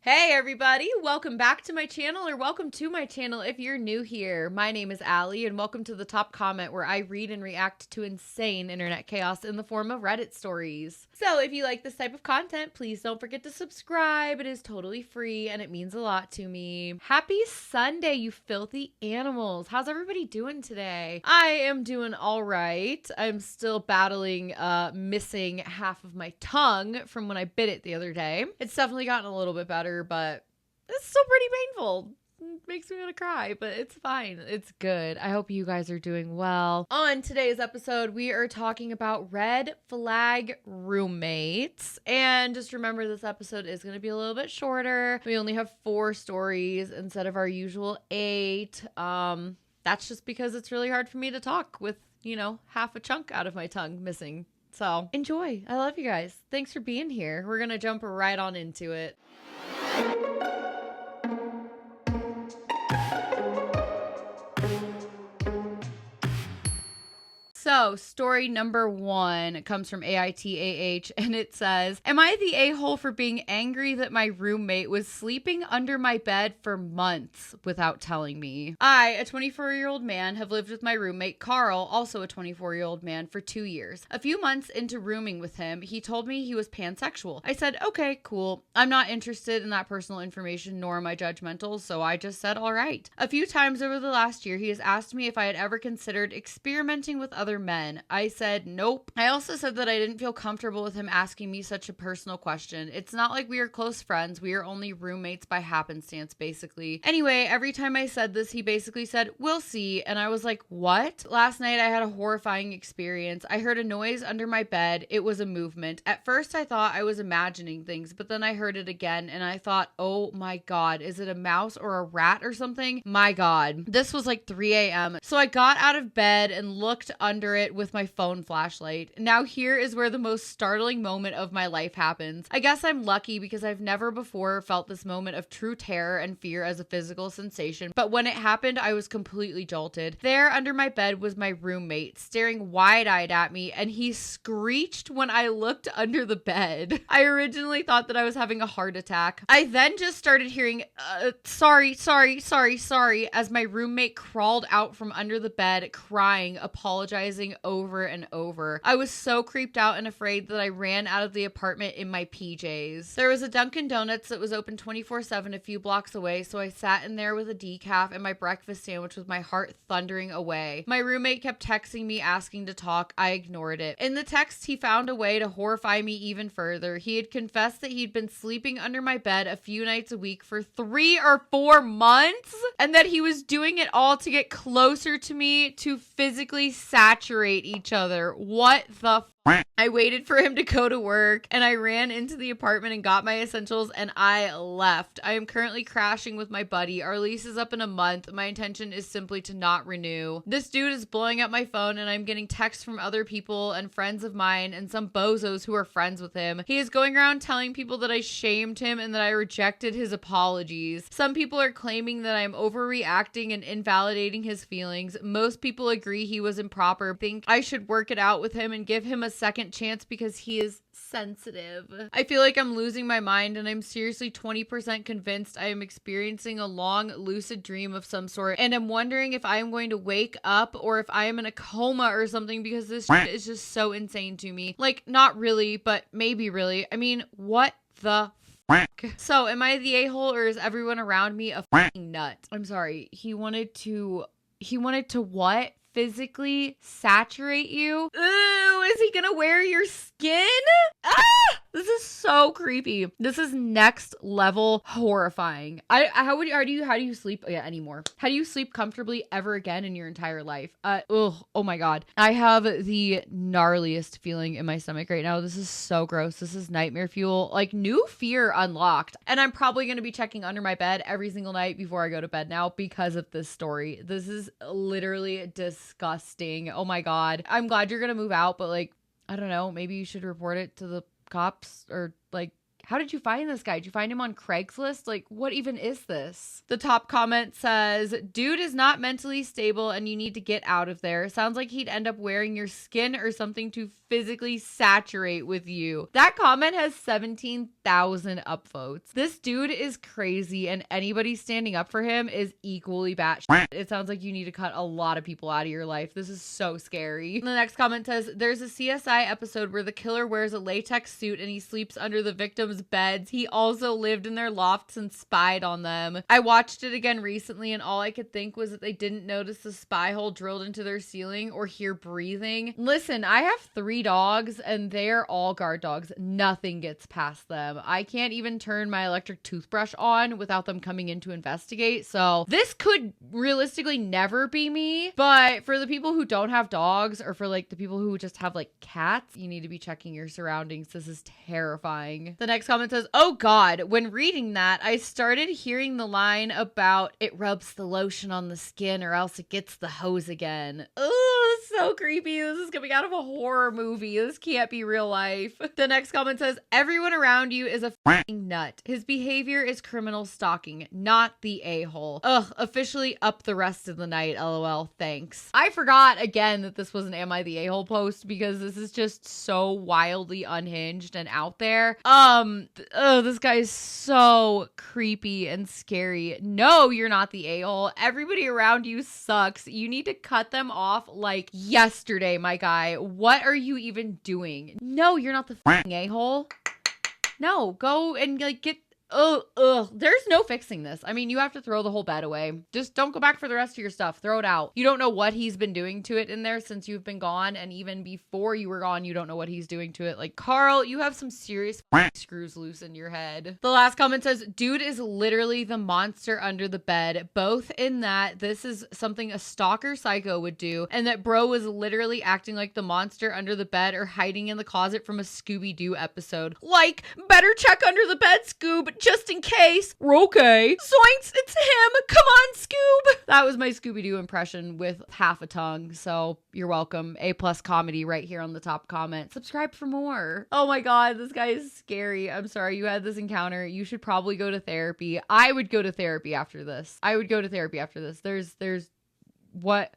Hey everybody, welcome back to my channel, or welcome to my channel if you're new here. My name is Allie and welcome to the top comment where I read and react to insane internet chaos in the form of Reddit stories. So if you like this type of content, please don't forget to subscribe. It is totally free and it means a lot to me. Happy Sunday, you filthy animals. How's everybody doing today? I am doing all right. I'm still battling missing half of my tongue from when I bit it the other day. It's definitely gotten a little bit better, but it's still pretty painful. It makes me want to cry, but it's fine. It's good. I hope you guys are doing well. On today's episode, we are talking about red flag roommates. And just remember, this episode is going to be a little bit shorter. We only have 4 stories instead of our usual 8. That's just because it's really hard for me to talk with, half a chunk out of my tongue missing. So enjoy. I love you guys. Thanks for being here. We're going to jump right on into it. So, story number 1 comes from AITA, and it says, "Am I the a-hole for being angry that my roommate was sleeping under my bed for months without telling me? I, a 24-year-old man, have lived with my roommate Carl, also a 24-year-old man, for 2 years. A few months into rooming with him, he told me he was pansexual. I said, okay, cool. I'm not interested in that personal information, nor am I judgmental, so I just said, all right. A few times over the last year, he has asked me if I had ever considered experimenting with other men. I said nope. I also said that I didn't feel comfortable with him asking me such a personal question. It's not like we are close friends. We are only roommates by happenstance, basically. Anyway, every time I said this, he basically said, we'll see. And I was like, what? Last night, I had a horrifying experience. I heard a noise under my bed. It was a movement. At first, I thought I was imagining things, but then I heard it again and I thought, oh my God, is it a mouse or a rat or something? My God. This was like 3 a.m. So I got out of bed and looked under it with my phone flashlight. Now here is where the most startling moment of my life happens. I guess I'm lucky because I've never before felt this moment of true terror and fear as a physical sensation, but when it happened, I was completely jolted. There under my bed was my roommate, staring wide-eyed at me, and he screeched when I looked under the bed. I originally thought that I was having a heart attack. I then just started hearing, sorry, as my roommate crawled out from under the bed, crying, apologizing over and over. I was so creeped out and afraid that I ran out of the apartment in my PJs. There was a Dunkin' Donuts that was open 24/7 a few blocks away, so I sat in there with a decaf and my breakfast sandwich with my heart thundering away. My roommate kept texting me asking to talk. I ignored it. In the text, he found a way to horrify me even further. He had confessed that he'd been sleeping under my bed a few nights a week for 3 or 4 months, and that he was doing it all to get closer to me, to physically saturate each other. What the I waited for him to go to work and I ran into the apartment and got my essentials and I left. I am currently crashing with my buddy. Our lease is up in a month. My intention is simply to not renew. This dude is blowing up my phone and I'm getting texts from other people and friends of mine and some bozos who are friends with him. He is going around telling people that I shamed him and that I rejected his apologies. Some people are claiming that I am overreacting and invalidating his feelings. Most people agree he was improper. Think I should work it out with him and give him a second chance because he is sensitive. I feel like I'm losing my mind and I'm seriously 20% convinced I am experiencing a long lucid dream of some sort and I'm wondering if I am going to wake up or if I am in a coma or something because this shit is just so insane to me. Like, not really, but maybe really. I mean, what the So, am I the a-hole or is everyone around me a f***ing nut? I'm sorry. He wanted to what? Physically saturate you? Ooh, is he gonna wear your skin? Ah! This is so creepy. This is next level horrifying. How do you sleep anymore? How do you sleep comfortably ever again in your entire life? Oh my God. I have the gnarliest feeling in my stomach right now. This is so gross. This is nightmare fuel. Like, new fear unlocked. And I'm probably gonna be checking under my bed every single night before I go to bed now because of this story. This is literally disgusting. Oh my God. I'm glad you're gonna move out, but like, I don't know, maybe you should report it to the cops or like, how did you find this guy? Did you find him on Craigslist? Like, what even is this? The top comment says, dude is not mentally stable and you need to get out of there. Sounds like he'd end up wearing your skin or something to physically saturate with you. That comment has 17 1,000 upvotes. This dude is crazy, and anybody standing up for him is equally batshit. It sounds like you need to cut a lot of people out of your life. This is so scary. And the next comment says, there's a CSI episode where the killer wears a latex suit and he sleeps under the victims' beds. He also lived in their lofts and spied on them. I watched it again recently, and all I could think was that they didn't notice the spy hole drilled into their ceiling or hear breathing. Listen, I have 3 dogs and they're all guard dogs. Nothing gets past them. I can't even turn my electric toothbrush on without them coming in to investigate. So this could realistically never be me. But for the people who don't have dogs, or for like the people who just have like cats, you need to be checking your surroundings. This is terrifying. The next comment says, oh God, when reading that, I started hearing the line about it rubs the lotion on the skin or else it gets the hose again. Oh, so creepy. This is coming out of a horror movie. This can't be real life. The next comment says, everyone around you is a f***ing nut. His behavior is criminal stalking, not the a-hole. Ugh, officially up the rest of the night, lol, thanks. I forgot again that this was an Am I the A-hole post because this is just so wildly unhinged and out there. This guy is so creepy and scary. No, you're not the a-hole. Everybody around you sucks. You need to cut them off like yesterday, my guy. What are you even doing? No, you're not the f***ing a-hole. No, go and like get there's no fixing this. I mean, you have to throw the whole bed away. Just don't go back for the rest of your stuff. Throw it out. You don't know what he's been doing to it in there since you've been gone. And even before you were gone, you don't know what he's doing to it. Like, Carl, you have some serious screws loose in your head. The last comment says, dude is literally the monster under the bed. Both in that this is something a stalker psycho would do, and that bro was literally acting like the monster under the bed or hiding in the closet from a Scooby-Doo episode. Like, better check under the bed, Scoob, just in case. Okay. Zoinks, it's him. Come on, Scoob. That was my Scooby-Doo impression with half a tongue. So you're welcome. A+ comedy right here on the top comment. Subscribe for more. Oh my God, this guy is scary. I'm sorry you had this encounter. You should probably go to therapy. I would go to therapy after this. There's what?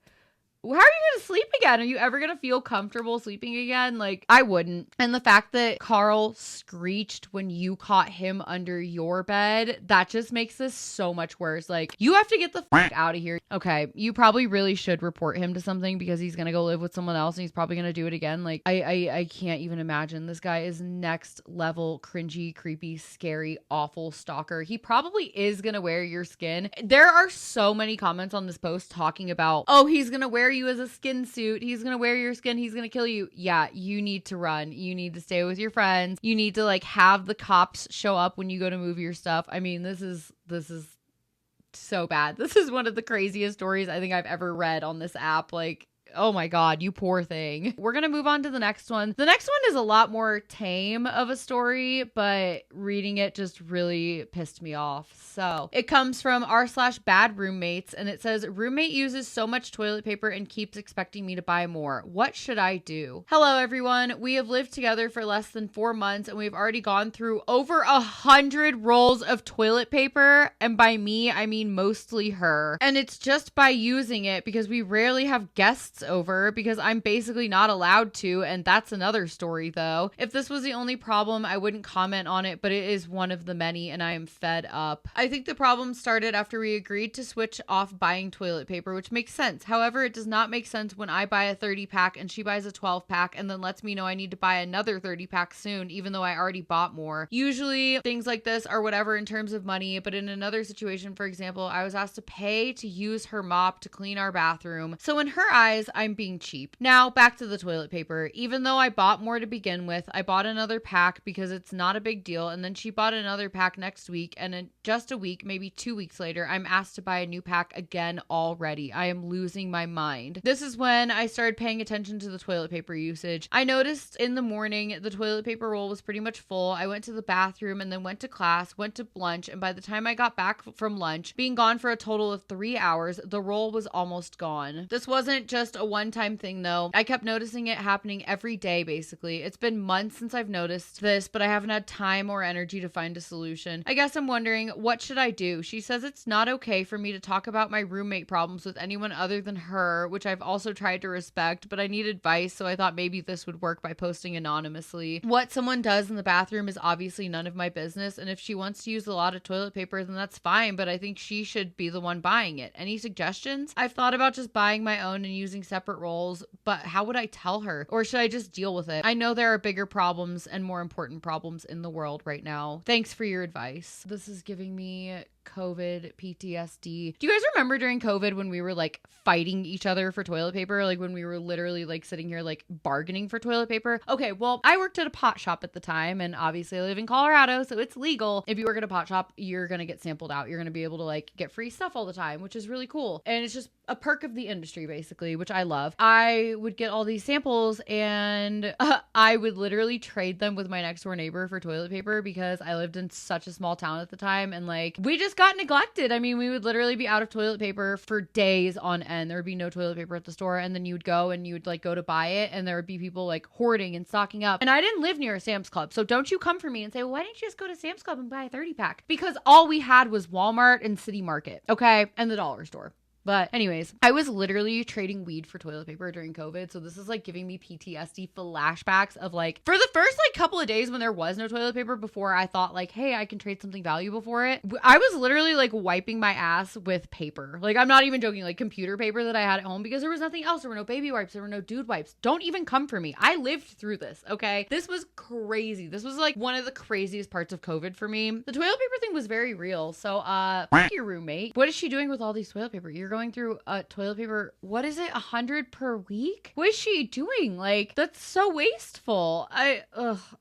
How are you going to sleep again? Are you ever going to feel comfortable sleeping again? Like, I wouldn't. And the fact that Carl screeched when you caught him under your bed, that just makes this so much worse. Like, you have to get the fuck out of here. Okay, you probably really should report him to something because he's going to go live with someone else and he's probably going to do it again. Like, I can't even imagine. This guy is next level cringy, creepy, scary, awful stalker. He probably is going to wear your skin. There are so many comments on this post talking about, oh, he's going to wear you as a skin suit. He's going to wear your skin. He's going to kill you. Yeah, you need to run. You need to stay with your friends. You need to like have the cops show up when you go to move your stuff. I mean, this is so bad. This is one of the craziest stories I think I've ever read on this app. Like, oh my God, you poor thing. We're going to move on to the next one. The next one is a lot more tame of a story, but reading it just really pissed me off. So it comes from r/bad roommates, and it says, roommate uses so much toilet paper and keeps expecting me to buy more. What should I do? Hello, everyone. We have lived together for less than 4 months, and we've already gone through over 100 rolls of toilet paper. And by me, I mean mostly her. And it's just by using it because we rarely have guests over because I'm basically not allowed to, and that's another story though. If this was the only problem, I wouldn't comment on it, but it is one of the many and I am fed up. I think the problem started after we agreed to switch off buying toilet paper, which makes sense. However, it does not make sense when I buy a 30 pack and she buys a 12 pack and then lets me know I need to buy another 30 pack soon, even though I already bought more. Usually things like this are whatever in terms of money, but in another situation, for example, I was asked to pay to use her mop to clean our bathroom. So in her eyes, I'm being cheap. Now back to the toilet paper. Even though I bought more to begin with, I bought another pack because it's not a big deal, and then she bought another pack next week, and in just a week, maybe 2 weeks later, I'm asked to buy a new pack again already. I am losing my mind. This is when I started paying attention to the toilet paper usage. I noticed in the morning the toilet paper roll was pretty much full. I went to the bathroom and then went to class, went to lunch, and by the time I got back from lunch, being gone for a total of 3 hours, the roll was almost gone. This wasn't just just a one-time thing though. I kept noticing it happening every day basically. It's been months since I've noticed this, but I haven't had time or energy to find a solution. I guess I'm wondering, what should I do? She says it's not okay for me to talk about my roommate problems with anyone other than her, which I've also tried to respect, but I need advice, so I thought maybe this would work by posting anonymously. What someone does in the bathroom is obviously none of my business, and if she wants to use a lot of toilet paper, then that's fine, but I think she should be the one buying it. Any suggestions? I've thought about just buying my own and using separate rolls, but how would I tell her? Or should I just deal with it? I know there are bigger problems and more important problems in the world right now. Thanks for your advice. This is giving me COVID PTSD. Do you guys remember during COVID when we were like fighting each other for toilet paper? Like when we were literally like sitting here like bargaining for toilet paper? Okay, well, I worked at a pot shop at the time, and obviously I live in Colorado, so it's legal. If you work at a pot shop, you're gonna get sampled out. You're gonna be able to like get free stuff all the time, which is really cool. And it's just a perk of the industry basically, which I love. I would get all these samples and I would literally trade them with my next door neighbor for toilet paper because I lived in such a small town at the time, and like we just got neglected. I mean, we would literally be out of toilet paper for days on end. There would be no toilet paper at the store, and then you would go and you would like go to buy it, and there would be people like hoarding and stocking up. And I didn't live near a Sam's Club, so don't you come for me and say, well, why didn't you just go to Sam's Club and buy a 30 pack? Because all we had was Walmart and City Market, okay, and the dollar store. But anyways, I was literally trading weed for toilet paper during COVID. So this is like giving me PTSD flashbacks of like, for the first like couple of days when there was no toilet paper before I thought like, hey, I can trade something valuable for it. I was literally like wiping my ass with paper. Like, I'm not even joking, like computer paper that I had at home because there was nothing else. There were no baby wipes. There were no dude wipes. Don't even come for me. I lived through this. Okay. This was crazy. This was like one of the craziest parts of COVID for me. The toilet paper thing was very real. So, your roommate, what is she doing with all these toilet paper? You're going through toilet paper, what is it, 100 per week? What is she doing? Like, that's so wasteful. I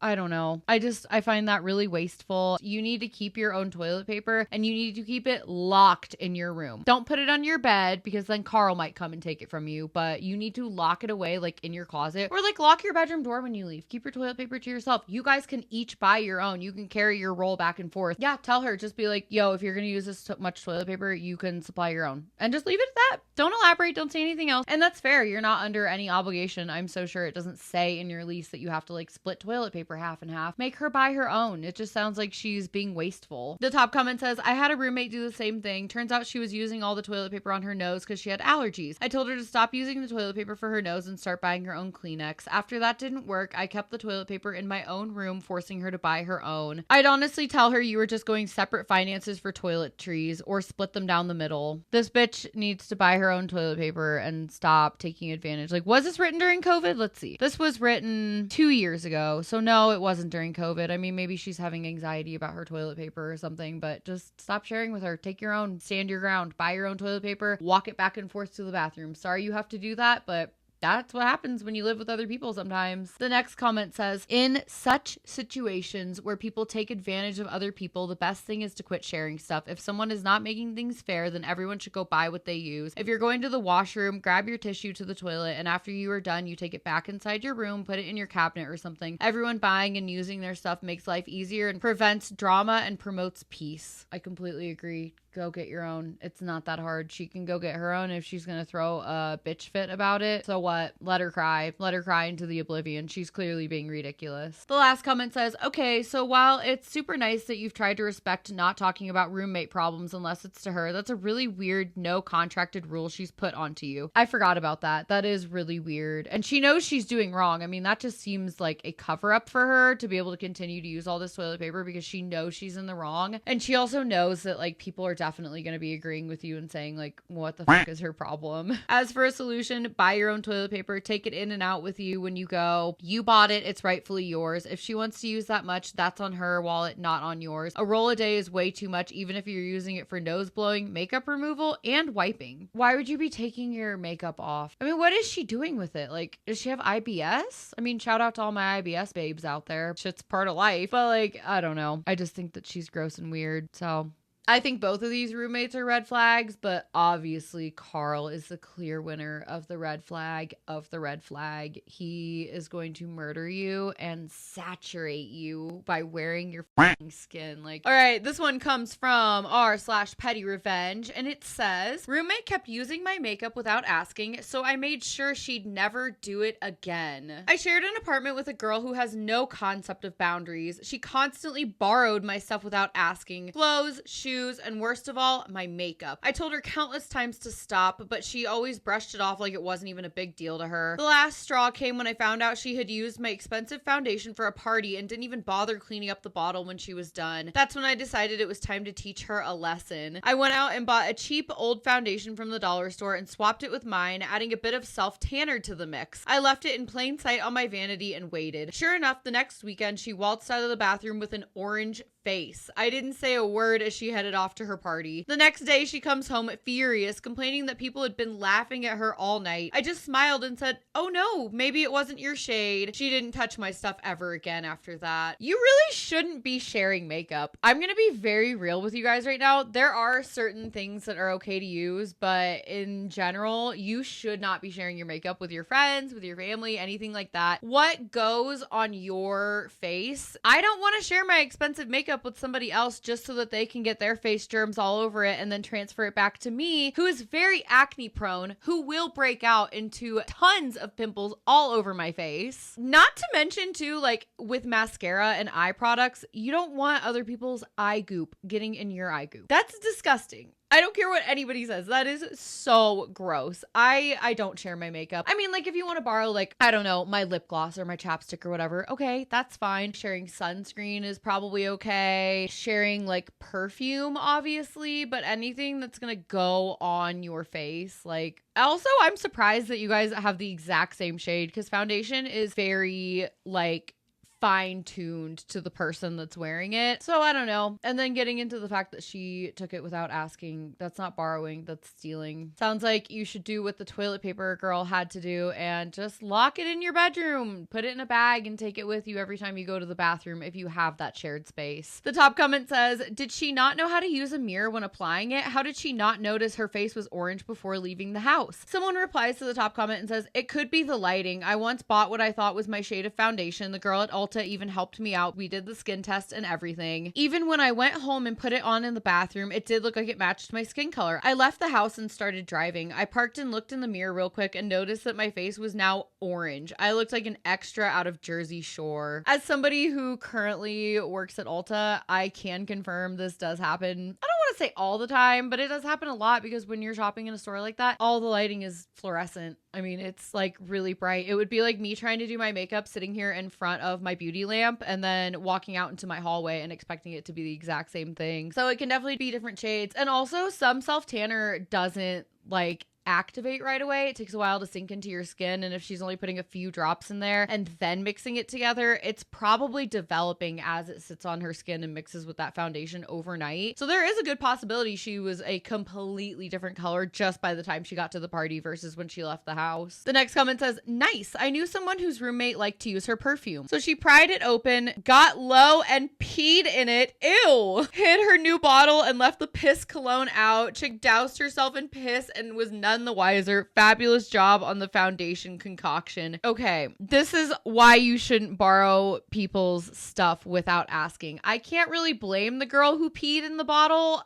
don't know. I find that really wasteful. You need to keep your own toilet paper, and you need to keep it locked in your room. Don't put it on your bed because then Carl might come and take it from you, but you need to lock it away like in your closet, or like lock your bedroom door when you leave. Keep your toilet paper to yourself. You guys can each buy your own. You can carry your roll back and forth. Yeah, tell her, just be like, yo, if you're gonna use this much toilet paper, you can supply your own, and just leave it at that. Don't elaborate. Don't say anything else. And that's fair. You're not under any obligation. I'm so sure it doesn't say in your lease that you have to like split toilet paper half and half. Make her buy her own. It just sounds like she's being wasteful. The top comment says, I had a roommate do the same thing. Turns out she was using all the toilet paper on her nose because she had allergies. I told her to stop using the toilet paper for her nose and start buying her own Kleenex. After that didn't work, I kept the toilet paper in my own room, forcing her to buy her own. I'd honestly tell her you were just going separate finances for toiletries or split them down the middle. This bitch needs to buy her own toilet paper and stop taking advantage. Like, was this written during COVID? Let's see. This was written 2 years ago. So no, it wasn't during COVID. I mean, maybe she's having anxiety about her toilet paper or something, but just stop sharing with her. Take your own, stand your ground, buy your own toilet paper, walk it back and forth to the bathroom. Sorry you have to do that, but that's what happens when you live with other people sometimes. The next comment says, in such situations where people take advantage of other people, the best thing is to quit sharing stuff. If someone is not making things fair, then everyone should go buy what they use. If you're going to the washroom, grab your tissue to the toilet, and after you are done, you take it back inside your room, put it in your cabinet or something. Everyone buying and using their stuff makes life easier and prevents drama and promotes peace. I completely agree. Go get your own. It's not that hard. She can go get her own if she's going to throw a bitch fit about it. So what? Let her cry. Let her cry into the oblivion. She's clearly being ridiculous. The last comment says, okay, so while it's super nice that you've tried to respect not talking about roommate problems unless it's to her, that's a really weird no contracted rule she's put onto you. I forgot about that. That is really weird. And she knows she's doing wrong. I mean, that just seems like a cover up for her to be able to continue to use all this toilet paper because she knows she's in the wrong. And she also knows that like people are definitely going to be agreeing with you and saying like, what the fuck is her problem? As for a solution, buy your own toilet paper, take it in and out with you when you go. You bought it, it's rightfully yours. If she wants to use that much, that's on her wallet, not on yours. A roll a day is way too much, even if you're using it for nose blowing, makeup removal, and wiping. Why would you be taking your makeup off? I mean, what is she doing with it? Like, does she have IBS? I mean, shout out to all my IBS babes out there. Shit's part of life. But like, I don't know. I just think that she's gross and weird. So I think both of these roommates are red flags, but obviously Carl is the clear winner of the red flag of the red flag. He is going to murder you and saturate you by wearing your skin. Like, all right, this one comes from r/petty revenge, and it says, roommate kept using my makeup without asking, so I made sure she'd never do it again. I shared an apartment with a girl who has no concept of boundaries. She constantly borrowed my stuff without asking. Clothes, shoes, and worst of all, my makeup. I told her countless times to stop, but she always brushed it off like it wasn't even a big deal to her. The last straw came when I found out she had used my expensive foundation for a party and didn't even bother cleaning up the bottle when she was done. That's when I decided it was time to teach her a lesson. I went out and bought a cheap old foundation from the dollar store and swapped it with mine, adding a bit of self-tanner to the mix. I left it in plain sight on my vanity and waited. Sure enough, the next weekend she waltzed out of the bathroom with an orange face. I didn't say a word as she headed off to her party. The next day she comes home furious, complaining that people had been laughing at her all night. I just smiled and said, oh no, maybe it wasn't your shade. She didn't touch my stuff ever again after that. You really shouldn't be sharing makeup. I'm gonna be very real with you guys right now. There are certain things that are okay to use, but in general, you should not be sharing your makeup with your friends, with your family, anything like that. What goes on your face? I don't want to share my expensive makeup with somebody else just so that they can get their face germs all over it and then transfer it back to me, who is very acne prone, who will break out into tons of pimples all over my face. Not to mention too, like with mascara and eye products, you don't want other people's eye goop getting in your eye goop. That's disgusting. I don't care what anybody says. That is so gross. I don't share my makeup. I mean, like if you want to borrow like, I don't know, my lip gloss or my chapstick or whatever, okay, that's fine. Sharing sunscreen is probably okay. Sharing like perfume, obviously, but anything that's gonna go on your face, like, also, I'm surprised that you guys have the exact same shade because foundation is very like fine-tuned to the person that's wearing it. So I don't know. And then getting into the fact that she took it without asking, that's not borrowing, that's stealing. Sounds like you should do what the toilet paper girl had to do and just lock it in your bedroom, put it in a bag and take it with you every time you go to the bathroom if you have that shared space. The top comment says, did she not know how to use a mirror when applying it? How did she not notice her face was orange before leaving the house? Someone replies to the top comment and says, it could be the lighting. I once bought what I thought was my shade of foundation. The girl at Ulta even helped me out. We did the skin test and everything. Even when I went home and put it on in the bathroom, it did look like it matched my skin color. I left the house and started driving. I parked and looked in the mirror real quick and noticed that my face was now orange. I looked like an extra out of Jersey Shore. As somebody who currently works at Ulta, I can confirm this does happen. I don't want to say all the time, but it does happen a lot because when you're shopping in a store like that, all the lighting is fluorescent. I mean, it's like really bright. It would be like me trying to do my makeup sitting here in front of my beauty lamp and then walking out into my hallway and expecting it to be the exact same thing. So it can definitely be different shades. And also some self-tanner doesn't like activate right away. It takes a while to sink into your skin, and if she's only putting a few drops in there and then mixing it together, it's probably developing as it sits on her skin and mixes with that foundation overnight. So there is a good possibility she was a completely different color just by the time she got to the party versus when she left the house. The next comment says, nice. I knew someone whose roommate liked to use her perfume, so she pried it open, got low and peed in it. Ew. Hid her new bottle and left the piss cologne out. Chick doused herself in piss and was none the wiser. Fabulous job on the foundation concoction. Okay, this is why you shouldn't borrow people's stuff without asking. I can't really blame the girl who peed in the bottle.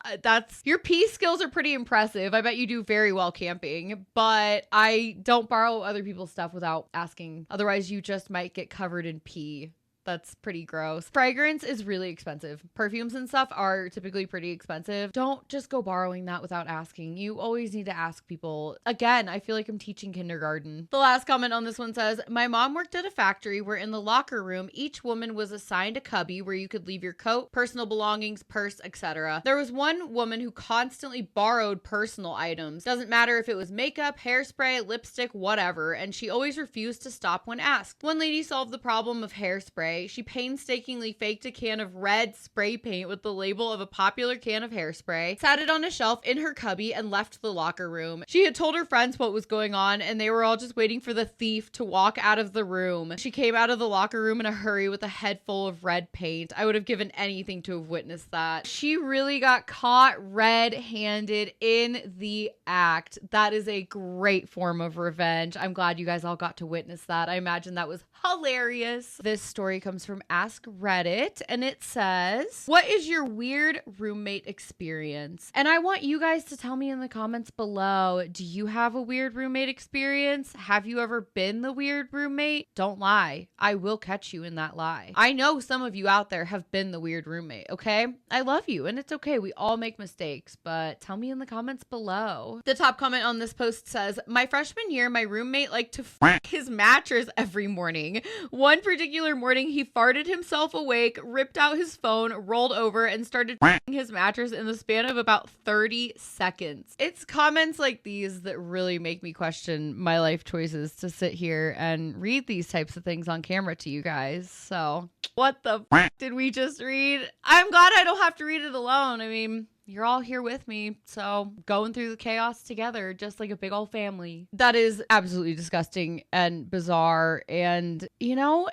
Your pee skills are pretty impressive. I bet you do very well camping, but I don't borrow other people's stuff without asking. Otherwise, you just might get covered in pee. That's pretty gross. Fragrance is really expensive. Perfumes and stuff are typically pretty expensive. Don't just go borrowing that without asking. You always need to ask people. Again, I feel like I'm teaching kindergarten. The last comment on this one says, my mom worked at a factory where in the locker room, each woman was assigned a cubby where you could leave your coat, personal belongings, purse, etc. There was one woman who constantly borrowed personal items. Doesn't matter if it was makeup, hairspray, lipstick, whatever, and she always refused to stop when asked. One lady solved the problem of hairspray day. She painstakingly faked a can of red spray paint with the label of a popular can of hairspray, sat it on a shelf in her cubby, and left the locker room. She had told her friends what was going on, and they were all just waiting for the thief to walk out of the room. She came out of the locker room in a hurry with a head full of red paint. I would have given anything to have witnessed that. She really got caught red-handed in the act. That is a great form of revenge. I'm glad you guys all got to witness that. I imagine that was hilarious. This story comes from Ask Reddit, and it says, what is your weird roommate experience? And I want you guys to tell me in the comments below, do you have a weird roommate experience? Have you ever been the weird roommate? Don't lie. I will catch you in that lie. I know some of you out there have been the weird roommate, okay? I love you, and it's okay. We all make mistakes, but tell me in the comments below. The top comment on this post says, my freshman year, my roommate liked to f his mattress every morning. One particular morning, he farted himself awake, ripped out his phone, rolled over, and started f***ing his mattress in the span of about 30 seconds. It's comments like these that really make me question my life choices to sit here and read these types of things on camera to you guys. So, what the f did we just read? I'm glad I don't have to read it alone. I mean, you're all here with me, so going through the chaos together, just like a big old family. That is absolutely disgusting and bizarre, and, you know,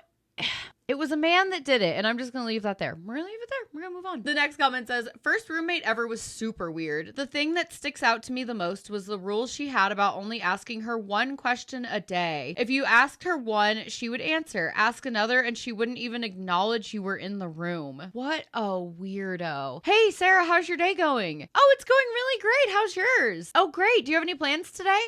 it was a man that did it, and I'm just gonna leave that there. We're gonna leave it there. We're gonna move on. The next comment says, first roommate ever was super weird. The thing that sticks out to me the most was the rules she had about only asking her one question a day. If you asked her one, she would answer. Ask another, and she wouldn't even acknowledge you were in the room. What a weirdo. Hey, Sarah, how's your day going? Oh, it's going really great. How's yours? Oh, great. Do you have any plans today?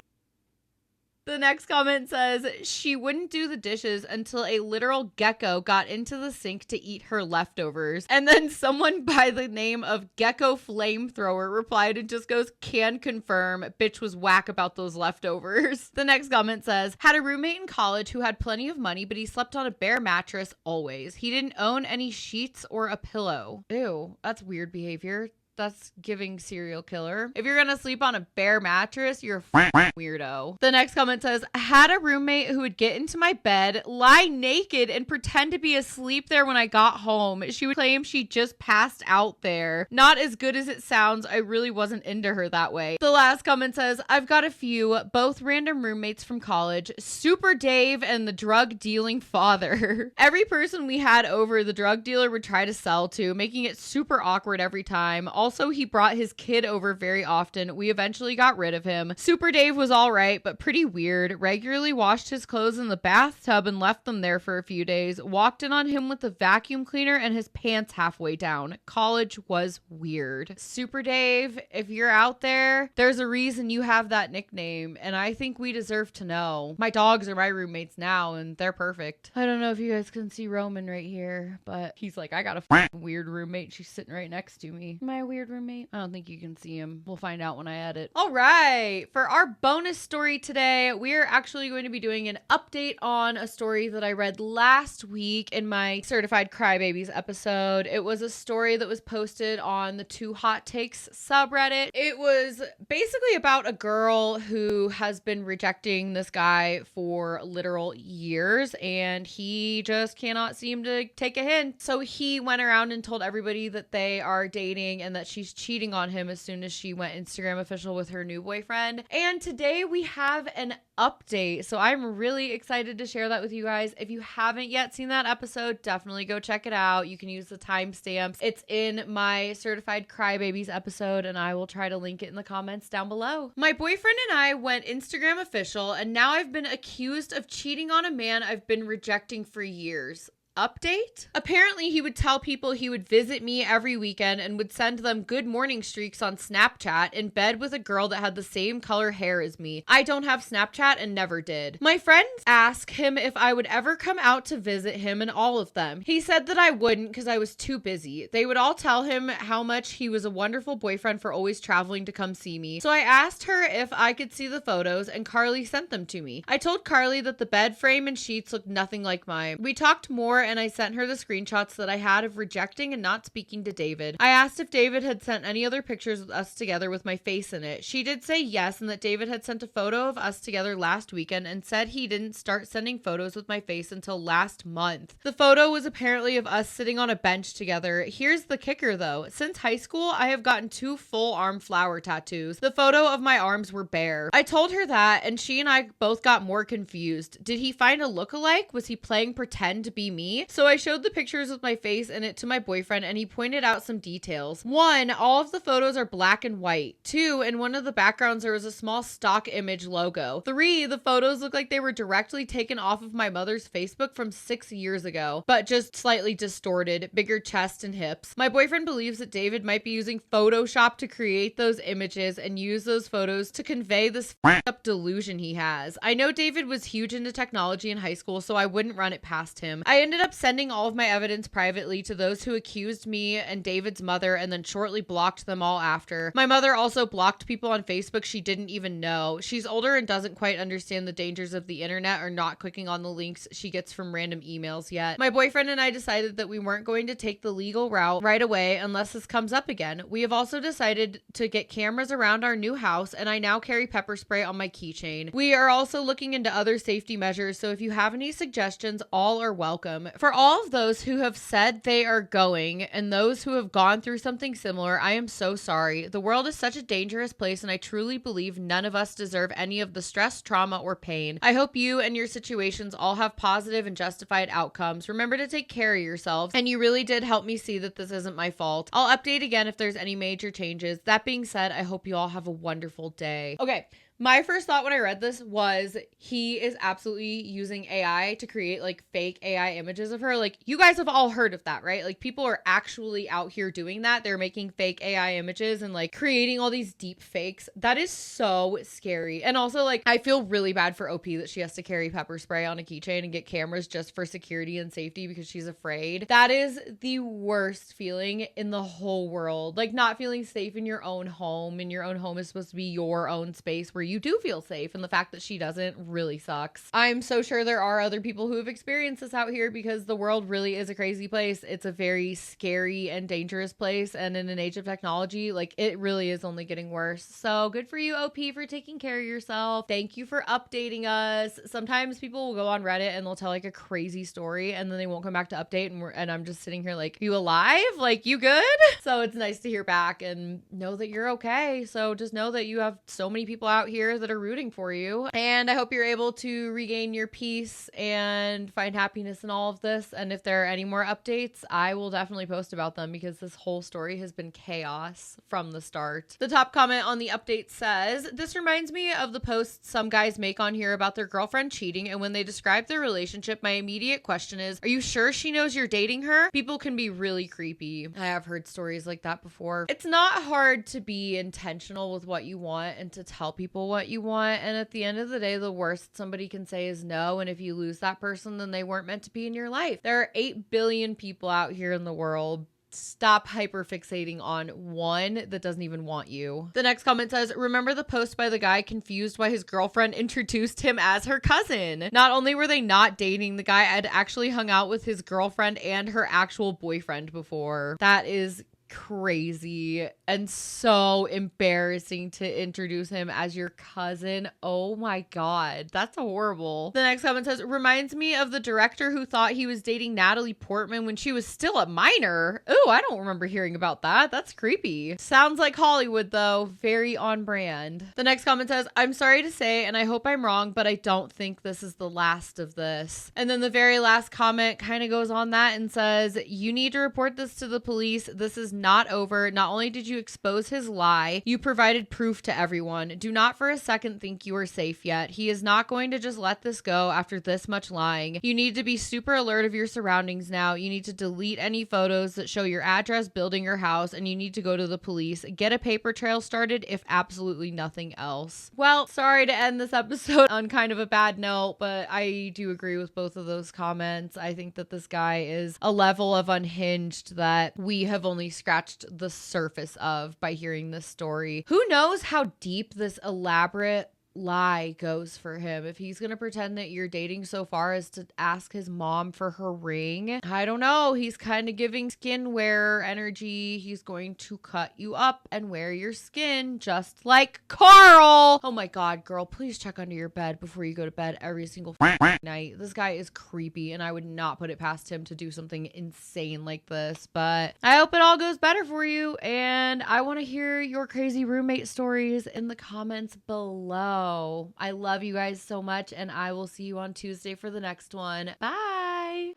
The next comment says, she wouldn't do the dishes until a literal gecko got into the sink to eat her leftovers. And then someone by the name of Gecko Flamethrower replied and just goes, can confirm, bitch was whack about those leftovers. The next comment says, had a roommate in college who had plenty of money, but he slept on a bare mattress always. He didn't own any sheets or a pillow. Ew, that's weird behavior. That's giving serial killer. If you're gonna sleep on a bare mattress, you're a weirdo. The next comment says, I had a roommate who would get into my bed, lie naked, and pretend to be asleep there when I got home. She would claim she just passed out there. Not as good as it sounds. I really wasn't into her that way. The last comment says, I've got a few, both random roommates from college, Super Dave and the drug dealing father. Every person we had over, the drug dealer would try to sell to, making it super awkward every time. Also, he brought his kid over very often. We eventually got rid of him. Super Dave was all right, but pretty weird. Regularly washed his clothes in the bathtub and left them there for a few days. Walked in on him with a vacuum cleaner and his pants halfway down. College was weird. Super Dave, if you're out there, there's a reason you have that nickname, and I think we deserve to know. My dogs are my roommates now, and they're perfect. I don't know if you guys can see Roman right here, but he's like, I got a weird roommate. She's sitting right next to me. Am I a weird roommate? I don't think you can see him. We'll find out when I edit. All right. For our bonus story today, we're actually going to be doing an update on a story that I read last week in my Certified Crybabies episode. It was a story that was posted on the Two Hot Takes subreddit. It was basically about a girl who has been rejecting this guy for literal years, and he just cannot seem to take a hint. So he went around and told everybody that they are dating and that she's cheating on him as soon as she went Instagram official with her new boyfriend. And today we have an update. So I'm really excited to share that with you guys. If you haven't yet seen that episode, definitely go check it out. You can use the timestamps. It's in my Certified Crybabies episode, and I will try to link it in the comments down below. My boyfriend and I went Instagram official, and now I've been accused of cheating on a man I've been rejecting for years. Update? Apparently he would tell people he would visit me every weekend and would send them good morning streaks on Snapchat in bed with a girl that had the same color hair as me. I don't have Snapchat and never did. My friends asked him if I would ever come out to visit him, and all of them. He said that I wouldn't because I was too busy. They would all tell him how much he was a wonderful boyfriend for always traveling to come see me. So I asked her if I could see the photos, and Carly sent them to me. I told Carly that the bed frame and sheets looked nothing like mine. We talked more, and I sent her the screenshots that I had of rejecting and not speaking to David. I asked if David had sent any other pictures with us together with my face in it. She did say yes, and that David had sent a photo of us together last weekend and said he didn't start sending photos with my face until last month. The photo was apparently of us sitting on a bench together. Here's the kicker though. Since high school, I have gotten 2 full arm flower tattoos. The photo of my arms were bare. I told her that, and she and I both got more confused. Did he find a lookalike? Was he playing pretend to be me? So I showed the pictures with my face in it to my boyfriend, and he pointed out some details. 1, all of the photos are black and white. 2, in one of the backgrounds there was a small stock image logo. 3, the photos look like they were directly taken off of my mother's Facebook from 6 years ago, but just slightly distorted, bigger chest and hips. My boyfriend believes that David might be using Photoshop to create those images and use those photos to convey this up delusion he has. I know David was huge into technology in high school, so I wouldn't run it past him. I ended up sending all of my evidence privately to those who accused me and David's mother, and then shortly blocked them all after. My mother also blocked people on Facebook she didn't even know. She's older and doesn't quite understand the dangers of the internet or not clicking on the links she gets from random emails yet. My boyfriend and I decided that we weren't going to take the legal route right away unless this comes up again. We have also decided to get cameras around our new house, and I now carry pepper spray on my keychain. We are also looking into other safety measures, so if you have any suggestions, all are welcome. For all of those who have said they are going and those who have gone through something similar, I am so sorry. The world is such a dangerous place, and I truly believe none of us deserve any of the stress, trauma, or pain. I hope you and your situations all have positive and justified outcomes. Remember to take care of yourselves, and you really did help me see that this isn't my fault. I'll update again if there's any major changes. That being said, I hope you all have a wonderful day. Okay. My first thought when I read this was he is absolutely using AI to create like fake AI images of her. Like, you guys have all heard of that, right? Like, people are actually out here doing that. They're making fake AI images and like creating all these deep fakes. That is so scary. And also, like, I feel really bad for OP that she has to carry pepper spray on a keychain and get cameras just for security and safety because she's afraid. That is the worst feeling in the whole world. Like, not feeling safe in your own home, and your own home is supposed to be your own space where you do feel safe, and the fact that she doesn't really sucks. I'm so sure there are other people who have experienced this out here because the world really is a crazy place. It's a very scary and dangerous place, and in an age of technology, like, it really is only getting worse. So good for you, OP, for taking care of yourself. Thank you for updating us. Sometimes people will go on Reddit and they'll tell like a crazy story and then they won't come back to update, and I'm just sitting here like, you alive? Like, you good? So it's nice to hear back and know that you're okay. So just know that you have so many people out here that are rooting for you, and I hope you're able to regain your peace and find happiness in all of this. And if there are any more updates, I will definitely post about them because this whole story has been chaos from the start. The top comment on the update says, "This reminds me of the posts some guys make on here about their girlfriend cheating, and when they describe their relationship, my immediate question is, are you sure she knows you're dating her? People can be really creepy." I have heard stories like that before. It's not hard to be intentional with what you want and to tell people what you want, and at the end of the day, the worst somebody can say is no, and if you lose that person, then they weren't meant to be in your life. There are 8 billion people out here in the world. Stop hyperfixating on one that doesn't even want you. The next comment says, "Remember the post by the guy confused why his girlfriend introduced him as her cousin? Not only were they not dating, the guy had actually hung out with his girlfriend and her actual boyfriend before." That is crazy and so embarrassing to introduce him as your cousin. Oh my god, that's horrible. The next comment says, "Reminds me of the director who thought he was dating Natalie Portman when she was still a minor." Oh, I don't remember hearing about that. That's creepy. Sounds like Hollywood though. Very on brand. The next comment says, "I'm sorry to say, and I hope I'm wrong, but I don't think this is the last of this." And then the very last comment kind of goes on that and says, "You need to report this to the police. This is not over. Not only did you expose his lie, you provided proof to everyone. Do not for a second think you are safe yet. He is not going to just let this go after this much lying. You need to be super alert of your surroundings now. You need to delete any photos that show your address, building, or house, and you need to go to the police. Get a paper trail started if absolutely nothing else." Well, sorry to end this episode on kind of a bad note, but I do agree with both of those comments. I think that this guy is a level of unhinged that we have only scratched the surface of by hearing this story. Who knows how deep this elaborate lie goes for him. If he's going to pretend that you're dating so far as to ask his mom for her ring, I don't know. He's kind of giving skin wearer energy. He's going to cut you up and wear your skin just like Carl. Oh my God, girl, please check under your bed before you go to bed every single night. This guy is creepy and I would not put it past him to do something insane like this, but I hope it all goes better for you. And I want to hear your crazy roommate stories in the comments below. I love you guys so much and I will see you on Tuesday for the next one. Bye.